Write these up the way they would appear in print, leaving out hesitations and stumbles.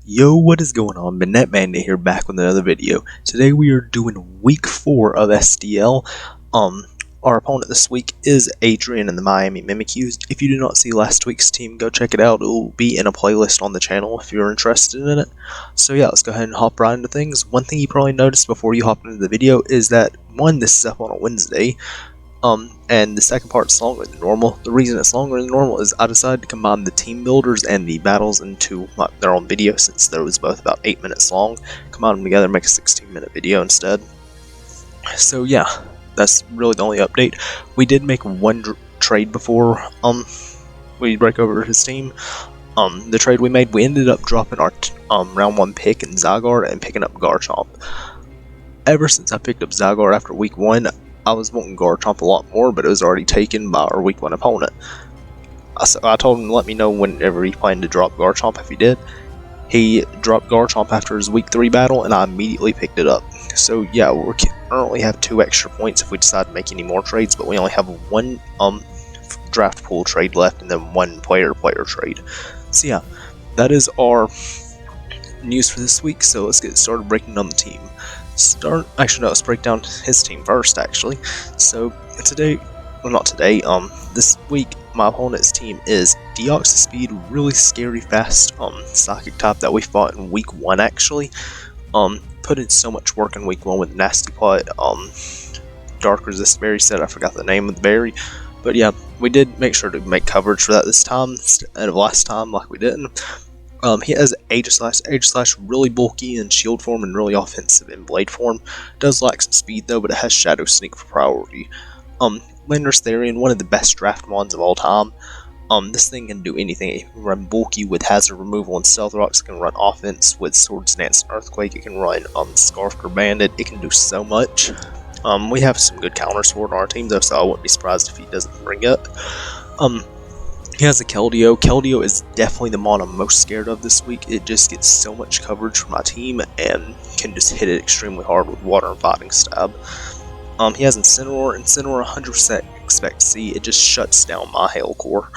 Yo, what is going on? Net Bandit here, back with another video. Today we are doing week 4 of SDL. Our opponent this week is Adrian and the Miami Mimikyu. If you do not see last week's team, go check it out. It will be in a playlist on the channel if you're interested in it. So yeah, let's go ahead and hop right into things. One thing you probably noticed before you hop into the video is that, one, this is up on a Wednesday. And the second part's longer than normal. The reason it's longer than normal is I decided to combine the team builders and the battles into their own video, since there was both about 8 minutes long. Combine them together, make a 16-minute video instead. So yeah, that's really the only update. We did make one trade before we break over his team. The trade we made, we ended up dropping our round 1 pick in Zygarde and picking up Garchomp. Ever since I picked up Zygarde after week 1, I was wanting Garchomp a lot more, but it was already taken by our week 1 opponent. I told him to let me know whenever he planned to drop Garchomp if he did. He dropped Garchomp after his week 3 battle, and I immediately picked it up. So yeah, we currently have 2 extra points if we decide to make any more trades, but we only have 1 draft pool trade left and then 1 player trade. So yeah, that is our news for this week, so let's get started breaking down the team. Let's break down his team first, actually. So this week, my opponent's team is Deoxys Speed, really scary fast psychic type that we fought in week 1, actually. Put in so much work in week 1 with Nasty Plot, Dark Resist Berry set, I forgot the name of the berry. But yeah, we did make sure to make coverage for that this time instead of last time like we didn't. He has Aegislash, really bulky in shield form and really offensive in blade form. Does lack some speed though, but it has Shadow Sneak for priority. Landorus Therian, one of the best draft mons of all time. This thing can do anything. It can run bulky with hazard removal and stealth rocks. It can run offense with Swords Dance and Earthquake. It can run Scarfed or Bandit. It can do so much. We have some good counters for it on our team though, so I wouldn't be surprised if he doesn't bring it. He has a Keldeo. Keldeo is definitely the mon I'm most scared of this week. It just gets so much coverage from my team and can just hit it extremely hard with Water and Fighting Stab. He has Incineroar. Incineroar 100% expect to see. It just shuts down my Hail Core.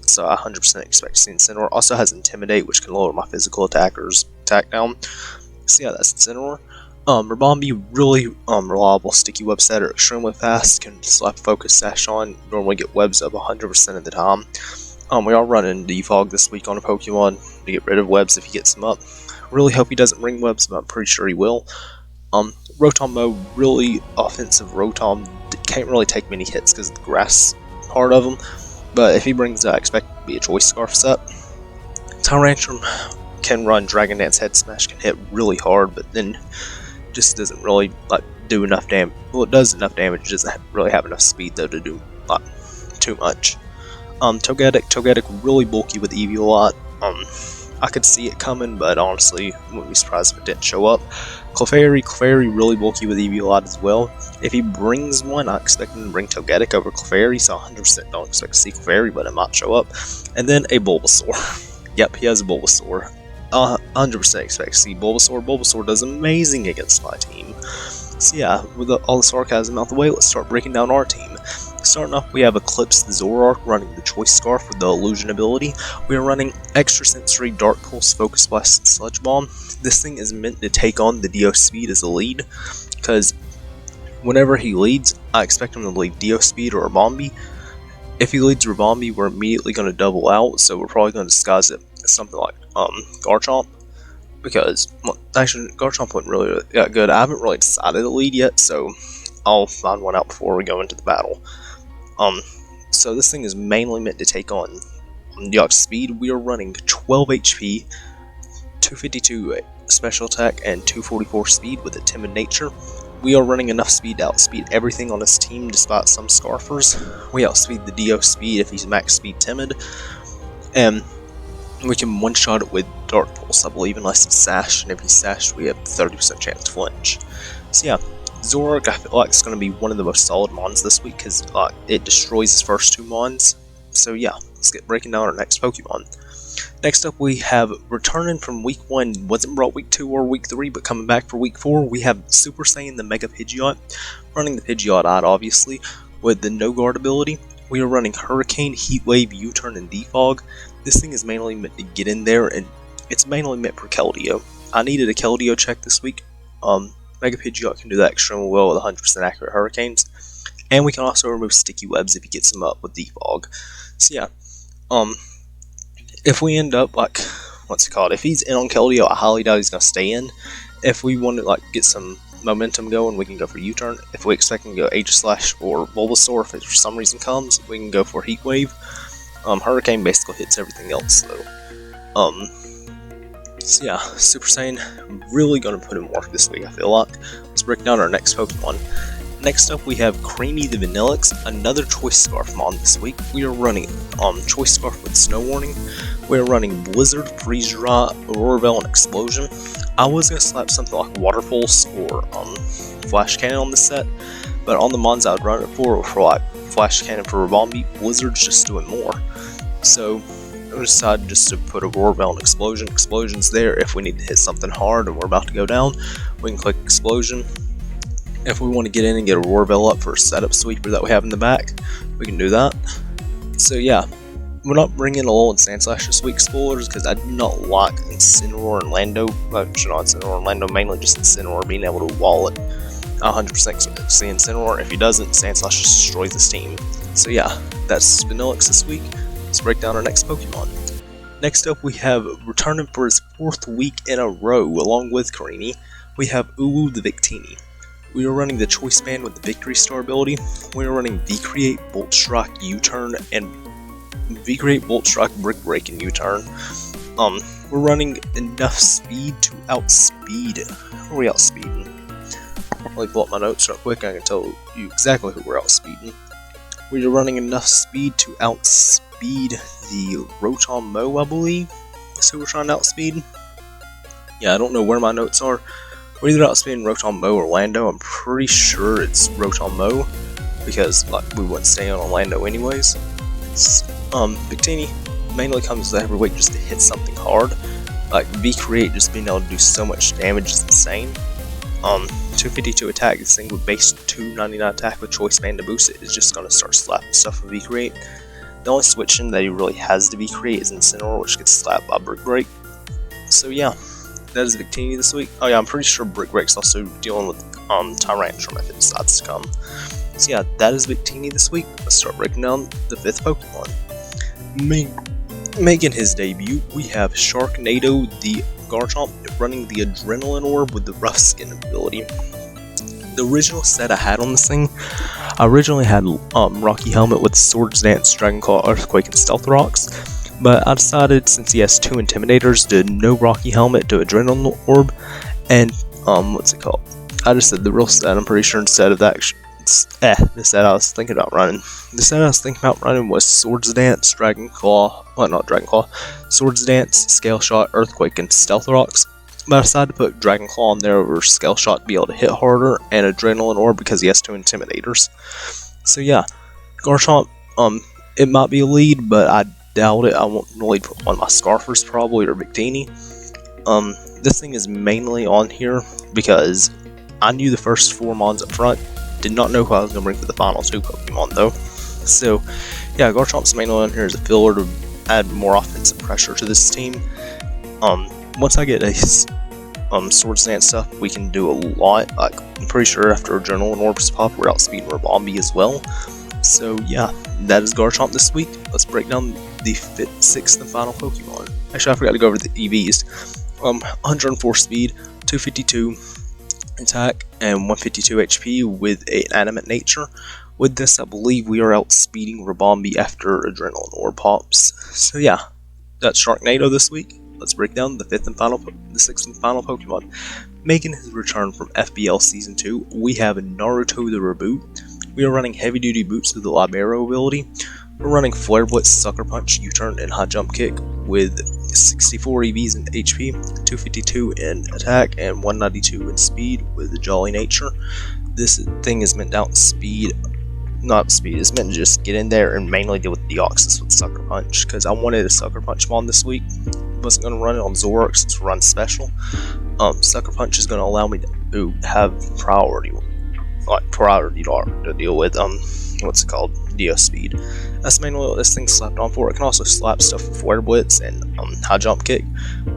So I 100% expect to see Incineroar. Also has Intimidate, which can lower my physical attacker's attack down. So yeah, that's Incineroar. Rabombi, really reliable sticky web setter, extremely fast, can slap focus sash on, normally get webs up 100% of the time. We are running Defog this week on a Pokemon to get rid of webs if he gets them up. Really hope he doesn't bring webs, but I'm pretty sure he will. Rotom Mo, really offensive Rotom, can't really take many hits because of the grass part of him, but if he brings I expect it to be a Choice Scarf set. Tyrantrum can run Dragon Dance, Head Smash, can hit really hard, but then just doesn't really do enough damage. Well, it does enough damage, it doesn't really have enough speed though to do too much. Togetic really bulky with Eevee a lot. I could see it coming, but honestly wouldn't be surprised if it didn't show up. Clefairy really bulky with Eevee a lot as well. If he brings one, I expect him to bring Togetic over Clefairy, so 100% don't expect to see Clefairy, but it might show up. And then a Bulbasaur. Yep, he has a Bulbasaur. 100% expect to see Bulbasaur. Bulbasaur does amazing against my team. So yeah, with all the sarcasm out the way, let's start breaking down our team. Starting off, we have Eclipse the Zoroark running the Choice Scarf with the Illusion ability. We are running Extra Sensory, Dark Pulse, Focus Blast, and Sludge Bomb. This thing is meant to take on the Dio Speed as a lead, because whenever he leads, I expect him to lead Dio Speed or Rabombi. If he leads Rabombi, we're immediately going to double out, so we're probably going to disguise it as something like Garchomp, because, well, actually, Garchomp wasn't really that good. I haven't really decided to lead yet, so I'll find one out before we go into the battle. So this thing is mainly meant to take on Deoxys Speed. We are running 12 HP, 252 special attack, and 244 speed with a timid nature. We are running enough speed to outspeed everything on this team despite some Scarfers. We outspeed the Dio Speed if he's max speed timid, and we can one-shot it with Dark Pulse, I believe, unless it's Sash, and if he's Sashed, we have 30% chance to flinch. So yeah, Zoroark, I feel like it's going to be one of the most solid mons this week, because it destroys his first 2 mons. So yeah, let's get breaking down our next Pokemon. Next up, we have, returning from week 1, wasn't brought week 2 or week 3, but coming back for week 4, we have Super Saiyan the Mega Pidgeot, running the Pidgeot out, obviously, with the No Guard ability. We are running Hurricane, Heat Wave, U-Turn, and Defog. This thing is mainly meant to get in there and it's mainly meant for Keldeo. I needed a Keldeo check this week. Mega Pidgeot can do that extremely well with 100% accurate Hurricanes. And we can also remove Sticky Webs if he gets them up with Defog. So yeah, if we end up like, what's it called? If he's in on Keldeo, I highly doubt he's gonna stay in. If we want to like get some momentum going, we can go for U-turn. If we expect him to go Aegislash or Bulbasaur, if it for some reason comes, we can go for Heat Wave. Hurricane basically hits everything else though. So yeah, Super Saiyan, really gonna put in work this week, I feel like. Let's break down our next Pokemon. Next up we have Creamy the Vanillix, another Choice Scarf Mon this week. We are running Choice Scarf with Snow Warning. We are running Blizzard, Freeze Dry, Aurora Bell, and Explosion. I was gonna slap something like Water Pulse or Flash Cannon on the set, but on the Mons I would run it for like Flash Cannon for Ribombee, Blizzard's just doing more. So I decided just to put Aurora Bell and Explosion. Explosion's there if we need to hit something hard and we're about to go down. We can click Explosion. If we want to get in and get Aurora Bell up for a setup sweeper that we have in the back, we can do that. So yeah, we're not bringing Alolan Sandslash this week, spoilers, because I do not like Incineroar and Lando. Actually, not Incineroar and Lando, mainly just Incineroar being able to wall it. 100% see Incineroar. If he doesn't, Sandslash just destroys his team. So yeah, that's Vanillix this week. Let's break down our next Pokemon. Next up, we have returning for his 4th week in a row, along with Creamy, we have Uwu the Victini. We are running the Choice Band with the Victory Star ability. We are running V-Create, Bolt Strike, U-Turn, and V-Create, Bolt Strike, Brick Break, and U-Turn. We're running enough speed to outspeed. Who are we outspeeding? Let me pull up my notes real quick. I can tell you exactly who we're outspeeding. We are running enough speed to outspeed the Rotom Mow, I believe. That's who we're trying to outspeed. Yeah, I don't know where my notes are. We're either outspeeding Rotom Mow or Lando. I'm pretty sure it's Rotom Mow, because like we wouldn't stay on Lando anyways. Victini mainly comes every week just to hit something hard. Like V-Create just being able to do so much damage is insane. 252 attack, this thing with base 299 attack with Choice Band to boost it is just going to start slapping stuff with V-Create. The only switch in that he really has to V-Create is Incineroar, which gets slapped by Brick Break. So yeah, that is Victini this week. Oh yeah, I'm pretty sure Brick Break's also dealing with Tyrantrum if it decides to come. So yeah, that is Victini this week. Let's start breaking down the 5th Pokemon. Making his debut, we have Sharknado the Garchomp running the Adrenaline Orb with the Rough Skin ability. The original set I had on this thing, I originally had Rocky Helmet with Swords Dance, Dragon Claw, Earthquake, and Stealth Rocks, but I decided since he has 2 Intimidators to no Rocky Helmet to Adrenaline Orb, and what's it called? I just said the real set, I'm pretty sure instead of that, the set I was thinking about running. The set I was thinking about running was Swords Dance, Dragon Claw, well not Dragon Claw, Swords Dance, Scale Shot, Earthquake, and Stealth Rocks. But I decided to put Dragon Claw on there over Scale Shot to be able to hit harder, and Adrenaline Orb because he has 2 Intimidators. So yeah, Garchomp, it might be a lead, but I doubt it. I won't really put one of my Scarfers probably, or Victini. This thing is mainly on here because I knew the first 4 Mons up front. Did not know who I was going to bring for the final 2 Pokemon though. So yeah, Garchomp's mainly on here as a filler to add more offensive pressure to this team. Once I get a Swords Dance stuff, we can do a lot. Like, I'm pretty sure after Adrenaline Orbs pop, we're outspeeding Ribombee as well. So yeah, that is Garchomp this week. Let's break down the 6th and final Pokemon. Actually, I forgot to go over the EVs. 104 speed, 252 attack, and 152 HP with an Animate Nature. With this, I believe we are outspeeding Ribombee after Adrenaline Orb pops. So yeah, that's Sharknado this week. Let's break down the 6th and final Pokemon. Making his return from FBL Season 2, we have Naruto the Reboot. We are running Heavy Duty Boots with the Libero ability. We're running Flare Blitz, Sucker Punch, U-Turn, and High Jump Kick with 64 EVs in HP, 252 in attack, and 192 in speed with the Jolly Nature. This thing is meant to outspeed, not speed, it's meant to just get in there and mainly deal with Deoxys with Sucker Punch, because I wanted a Sucker Punch Mon this week. Wasn't going to run it on Zoroark since it's run special. Sucker Punch is going to allow me to have priority like priority to deal with what's it called, Dio speed. That's mainly what this thing's slapped on for. It can also slap stuff with flare blitz and high jump kick.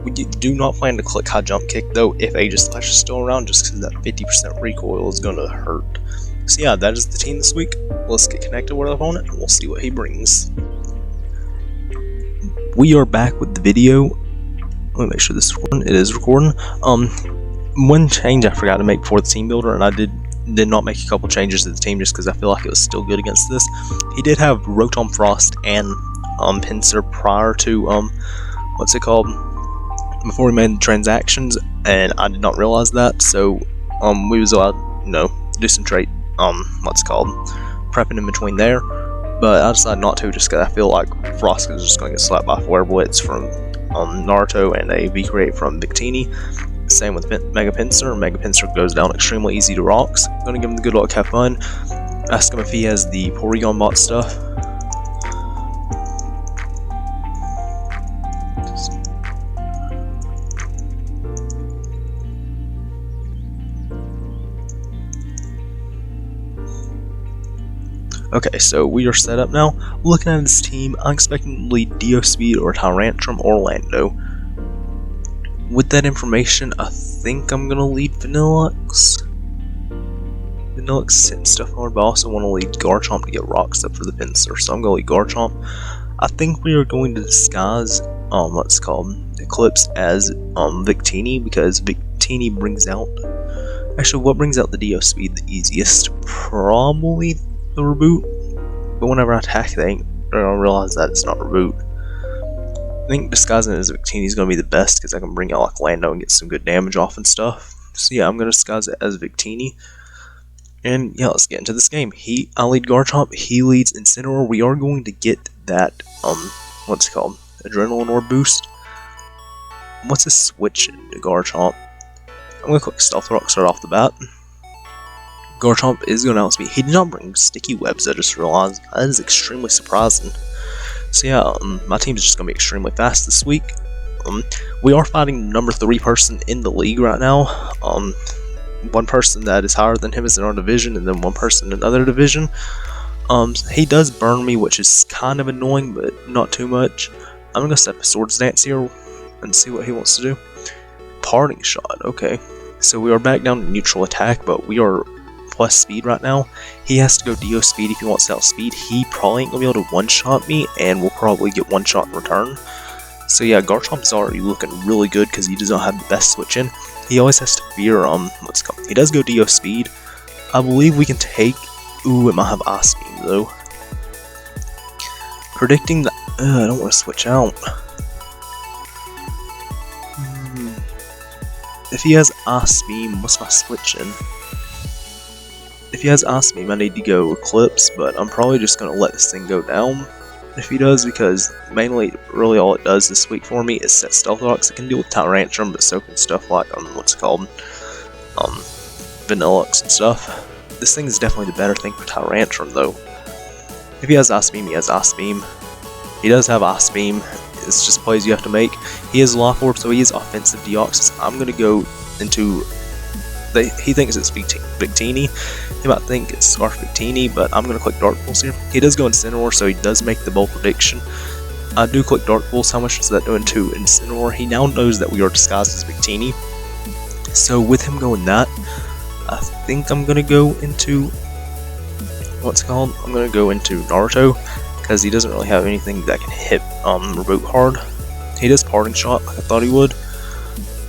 We do not plan to click high jump kick though if Aegis Slash is still around, just because that 50% recoil is gonna hurt. So yeah, that is the team this week. Let's get connected with our opponent and we'll see what he brings. We are back with the video. Let me make sure this is recording. It is recording. One change I forgot to make for the team builder, and I did not make a couple changes to the team just because I feel like it was still good against this. He did have Rotom Frost and Pinsir prior to what's it called, before we made the transactions, and I did not realize that. So we was allowed, do some trait what's it called, prepping in between there. But I decided not to, just because I feel like Frost is just going to get slapped by Flare Blitz from Naruto and a V-Create from Victini. Same with Mega Pinsir. Mega Pinsir goes down extremely easy to rocks. Gonna give him the good luck, have fun. Ask him if he has the Porygon bot stuff. Okay, so we are set up now. Looking at this team, I'm expecting to lead Dio Speed or Tyrantrum or Lando. With that information, I think I'm gonna lead Vanillux. Vanillux hitting stuff hard, but I also want to lead Garchomp to get rocks up for the Pinsir, so I'm gonna lead Garchomp. I think we are going to disguise what's called Eclipse as Victini, because Victini brings out, actually what brings out the Dio Speed the easiest? Probably the Reboot, but whenever I attack I realize that it's not Reboot. I think disguising it as Victini is going to be the best because I can bring out like Lando and get some good damage off and stuff. So yeah, I'm going to disguise it as Victini. And yeah, let's get into this game. I lead Garchomp, he leads Incineroar. We are going to get that, what's it called, Adrenaline Orb boost. What's a switch into Garchomp? I'm going to click Stealth Rock, start off the bat. Garchomp is going to outspeed. He did not bring sticky webs, I just realized. That is extremely surprising. So yeah, my team is just going to be extremely fast this week. We are fighting the number 3 person in the league right now. One person that is higher than him is in our division, and then one person in another division. He does burn me, which is kind of annoying, but not too much. I'm going to set up a Swords Dance here and see what he wants to do. Parting Shot, okay. So we are back down to neutral attack, but we are plus speed right now. He has to go Dio speed if he wants to outspeed. He probably ain't gonna be able to one-shot me, and we'll probably get one shot in return. So yeah, Garchomp's already looking really good because he does not have the best switch in. He always has to fear what's called. He does go Dio speed. I believe we can take. Ooh, it might have Ice Beam though. Predicting the. I don't want to switch out. If he has Ice Beam, what's my switch in? If he has Ice Beam, I need to go Eclipse, but I'm probably just going to let this thing go down if he does, because mainly, really all it does this week for me is set Stealth Rocks. It can deal with Tyrantrum, but so can stuff like, what's it called, Vanillux and stuff. This thing is definitely the better thing for Tyrantrum, though. If he has Ice Beam, he has Ice Beam. He does have Ice Beam. It's just plays you have to make. He has Lock Orb, so he is offensive Deoxys. I'm going to go into... he thinks it's Victini. He might think it's Scarf Victini, but I'm going to click Dark Pulse here. He does go Incineroar, so he does make the bold prediction. I do click Dark Pulse. How much is that doing to Incineroar? He now knows that we are disguised as Victini. So with him going that, I think I'm going to go into... what's it called? I'm going to go into Naruto, because he doesn't really have anything that can hit Reboot hard. He does Parting Shot like I thought he would.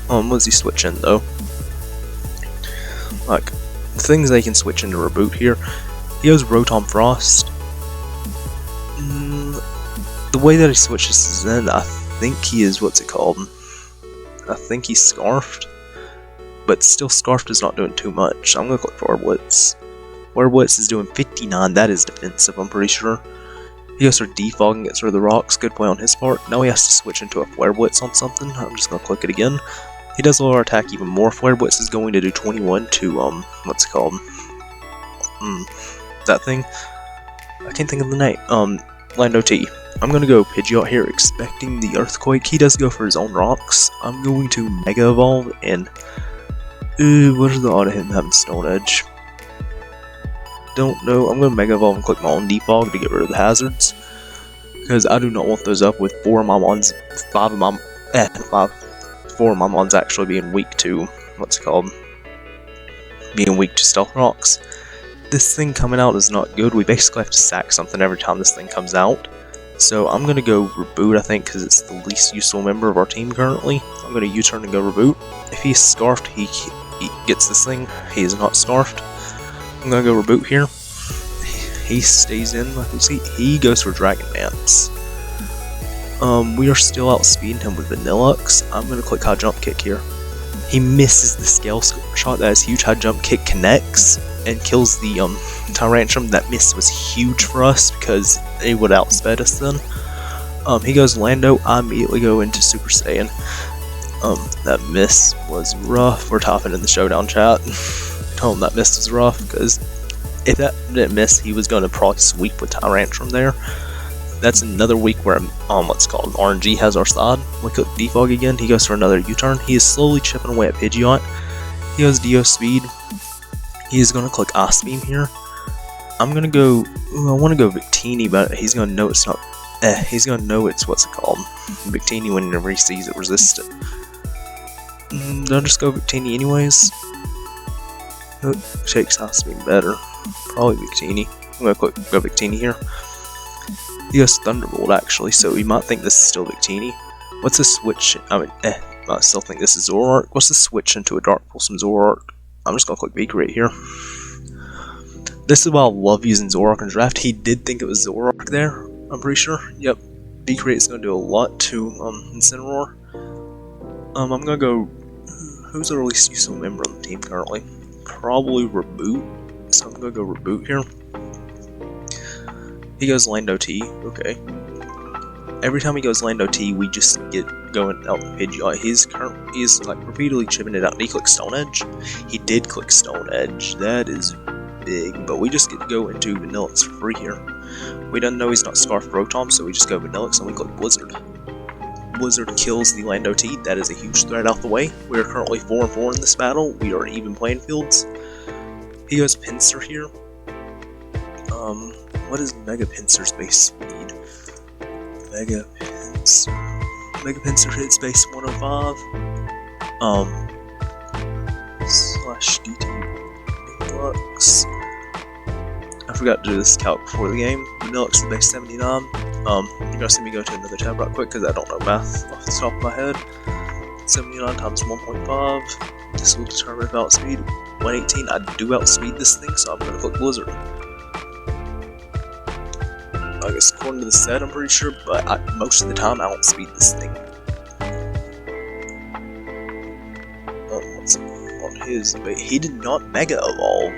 What does he switch in though? Like, the things they can switch into Reboot here. He goes Rotom Frost. The way that he switches in, I think he is, what's it called? I think he's Scarfed. But still, Scarfed is not doing too much. I'm going to click Flare Blitz. Flare Blitz is doing 59, that is defensive, I'm pretty sure. He goes for Defog and gets rid of the rocks, good play on his part. Now he has to switch into a Flare Blitz on something. I'm just going to click it again. He does lower our attack even more. Flare Blitz is going to do 21 to, what's it called? That thing? I can't think of the name. Lando T. I'm going to go Pidgeot here, expecting the Earthquake. He does go for his own rocks. I'm going to Mega Evolve, and... what is the odd of him having Stone Edge? don't know, I'm going to Mega Evolve and click my own Defog to get rid of the hazards, because I do not want those up with 4 of my Mons, 4 of my Mons actually being weak to, what's it called, being weak to Stealth Rocks. This thing coming out is not good. We basically have to sack something every time this thing comes out. So I'm going to go Reboot, I think, because it's the least useful member of our team currently. I'm going to U-turn and go Reboot. If he's Scarfed, he gets this thing. He is not Scarfed. I'm going to go Reboot here. He stays in, like we see. He goes for Dragon Dance. We are still outspeeding him with Vanillux. I'm going to click High Jump Kick here. He misses the scale shot. That is huge. High Jump Kick connects and kills the Tyrantrum. That miss was huge for us because it would outsped us then. He goes Lando. I immediately go into Super Saiyan. That miss was rough. We're topping in the showdown chat. That miss was rough because if that didn't miss, he was going to probably sweep with Tyrantrum there. That's another week where what's called RNG has our side. We click Defog again. He goes for another U-turn. He is slowly chipping away at Pidgeot. He goes Dio Speed. He is going to click Ice Beam here. I'm going to go, I want to go Victini, but he's going to know it's not, he's going to know it's, what's it called, Victini whenever he sees it resistant. I'll just go Victini anyways. Shakes Ice Beam better. Probably Victini. I'm going to click go Victini here. He goes Thunderbolt actually, so you might think this is still Victini. What's the switch? I still think this is Zoroark. What's the switch into a Dark Pulse from Zoroark? I'm just gonna click Beak right here. This is why I love using Zoroark in draft. He did think it was Zoroark there, I'm pretty sure. Yep. Beak rate is gonna do a lot to Incineroar. I'm gonna go. Who's the least useful member on the team currently? Probably Reboot. So I'm gonna go Reboot here. He goes Lando T. Okay. Every time he goes Lando T, we just get going out the Pidgeot. He's like repeatedly chipping it out. Did he click Stone Edge? He did click Stone Edge. That is big, but we just get to go into Vanillux for free here. We don't know he's not Scarf Rotom, so we just go Vanillux and we click Blizzard. Blizzard kills the Lando T. That is a huge threat out the way. We are currently 4-4 in this battle. We are even playing fields. He goes Pinsir here. What is Mega Pinsir's base speed? Mega Pinsir hits base 105. Slash DT Vanillux. I forgot to do this calc before the game. Vanillux is base 79. You're gonna see me go to another tab right quick because I don't know math off the top of my head. 79 times 1.5. This will determine if I outspeed 118. I do outspeed this thing, so I'm gonna click Blizzard. I guess according to the set, I'm pretty sure, but most of the time I outspeed this thing. What's on his? But he did not Mega Evolve.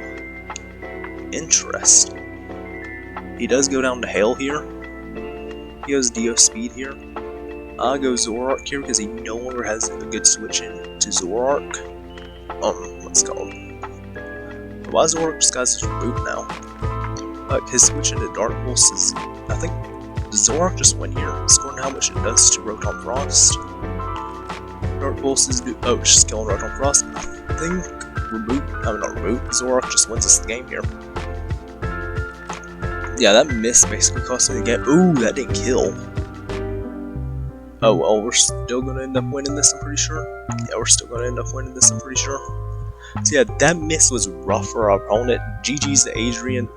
Interesting. He does go down to Hail here. He goes Dio Speed here. I go Zoroark here because he no longer has a good switch in to Zoroark. What's it called? Why is Zoroark disguised as Reboot now? Like his switch into Dark Pulse is, I think, Zoroark just went here, scoring how much it does to Rotom Frost. Dark Pulse is just killing Rotom Frost. I think Zoroark just wins us the game here. Yeah, that miss basically cost me the game. Ooh, that didn't kill. Oh well, we're still gonna end up winning this, I'm pretty sure. Yeah, we're still gonna end up winning this, I'm pretty sure. So yeah, that miss was rough for our opponent. GG's to Adrian.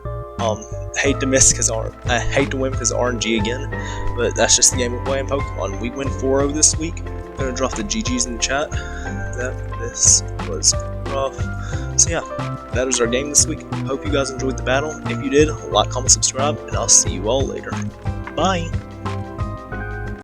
Hate to miss because I hate to win because RNG again, but that's just the game of playing Pokemon. We win 4-0 this week. I'm gonna drop the GG's in the chat. This was rough. So yeah, that was our game this week. Hope you guys enjoyed the battle. If you did, like, comment, subscribe, and I'll see you all later. Bye!